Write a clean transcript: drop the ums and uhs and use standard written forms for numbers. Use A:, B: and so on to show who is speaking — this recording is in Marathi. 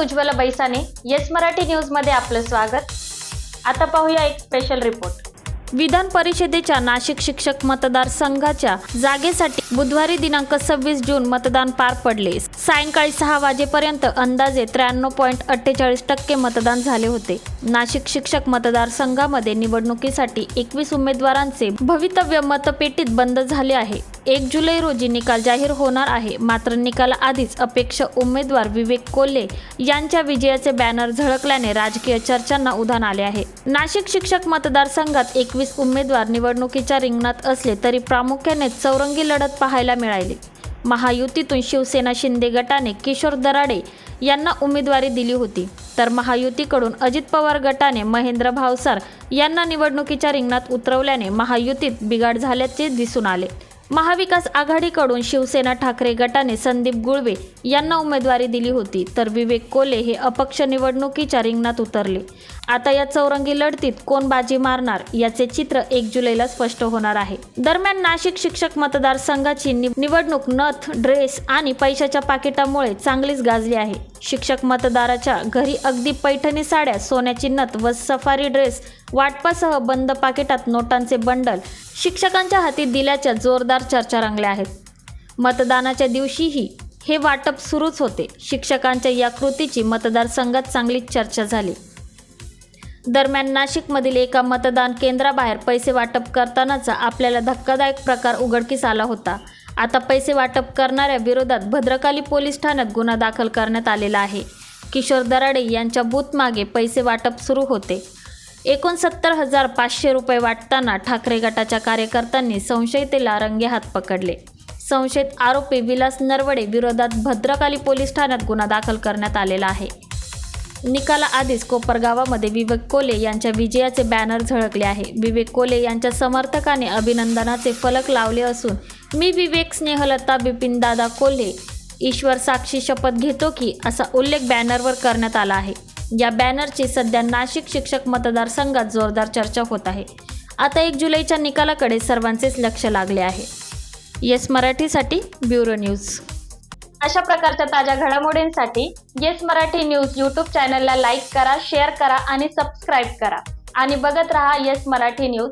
A: उज्ज्वला बैसाने येस मराठी न्यूज मध्ये आपलं स्वागत। आता पाहूया एक स्पेशल रिपोर्ट। विधान परिषदेच्या नाशिक शिक्षक मतदारसंघाच्या जागेसाठी बुधवारी दिनांक 26 जून मतदान पार पडले। सायंकाळी 6 वाजेपर्यंत अंदाजे 93.48% मतदान झाले होते। नाशिक शिक्षक मतदारसंघामध्ये निवडणुकीसाठी 21 उमेदवारांचे भवितव्य मतपेटीत बंद झाले आहे। 1 जुलै रोजी निकाल जाहीर होणार आहे। मात्र निकालाआधीच अपेक्षित उमेदवार विवेक कोल्हे यांच्या विजयाचे बॅनर झळकल्याने राजकीय चर्चांना उधाण आले आहे। नाशिक शिक्षक मतदारसंघात 21 उमेदवार निवडणुकीच्या रिंगणात असले तरी प्रामुख्याने चौरंगी लढत पाहायला मिळाली। महायुतीतून शिवसेना शिंदे गटाने किशोर दराडे यांना उमेदवारी दिली होती, तर महायुतीकडून अजित पवार गटाने महेंद्र भावसार यांना निवडणुकीच्या रिंगणात उतरवल्याने महायुतीत बिघाड झाल्याचे दिसून आले। महाविकास आघाडीकडून शिवसेना ठाकरे गटाने संदीप गुळवे यांना उमेदवारी दिली होती, तर विवेक कोल्हे हे अपक्ष निवडणुकीच्या रिंगणात उतरले। आता या चौरंगी लढतीत कोण बाजी मारणार याचे चित्र 1 जुलैला स्पष्ट होणार आहे। दरम्यान नाशिक शिक्षक मतदारसंघाची निवडणूक नथ, ड्रेस आणि पैशाच्या पाकिटामुळे चांगलीच गाजली आहे। शिक्षक मतदाराच्या घरी अगदी पैठणी साड्या, सोन्याची नथ व सफारी ड्रेस वाटपासह बंद पाकिटात नोटांचे बंडल शिक्षकांच्या हाती दिल्याच्या जोरदार चर्चा रंगल्या आहेत। मतदानाच्या दिवशीही हे वाटप सुरूच होते। शिक्षकांच्या या कृतीची मतदारसंघात चांगलीच चर्चा झाली। दरम्यान नाशिकमधील एका मतदान केंद्राबाहेर पैसे वाटप करतानाचा आपल्याला धक्कादायक प्रकार उघडकीस आला होता। आता पैसे वाटप करणाऱ्या विरोधात भद्रकाली पोलीस ठाण्यात गुन्हा दाखल करण्यात आलेला आहे। किशोर दराडे यांच्या बूथमागे पैसे वाटप सुरू होते। 69,500 रुपये वाटताना ठाकरे गटाच्या कार्यकर्त्यांनी संशयितेला रंगेहात पकडले। संशयित आरोपी विलास नरवडे विरोधात भद्रकाली पोलीस ठाण्यात गुन्हा दाखल करण्यात आलेला आहे। निकालाआधीच कोपरगावामध्ये विवेक कोल्हे यांच्या विजयाचे बॅनर झळकले आहे। विवेक कोल्हे यांच्या समर्थकांनी अभिनंदनाचे फलक लावले असून मी विवेक, स्नेहलता, बिपिनदादा कोल्हे ईश्वर साक्षी शपथ घेतो की असा उल्लेख बॅनरवर करण्यात आला आहे। या बॅनरची सध्या नाशिक शिक्षक मतदारसंघात जोरदार चर्चा होत आहे। आता 1 जुलैच्या निकालाकडे सर्वांचेच लक्ष लागले आहे। येस मराठीसाठी ब्युरो न्यूज। अशा प्रकारच्या ताज्या घडामोडींसाठी येस मराठी न्यूज यूट्यूब चॅनलला लाईक करा, शेअर करा आणि सबस्क्राईब करा आणि बघत रहा येस मराठी न्यूज।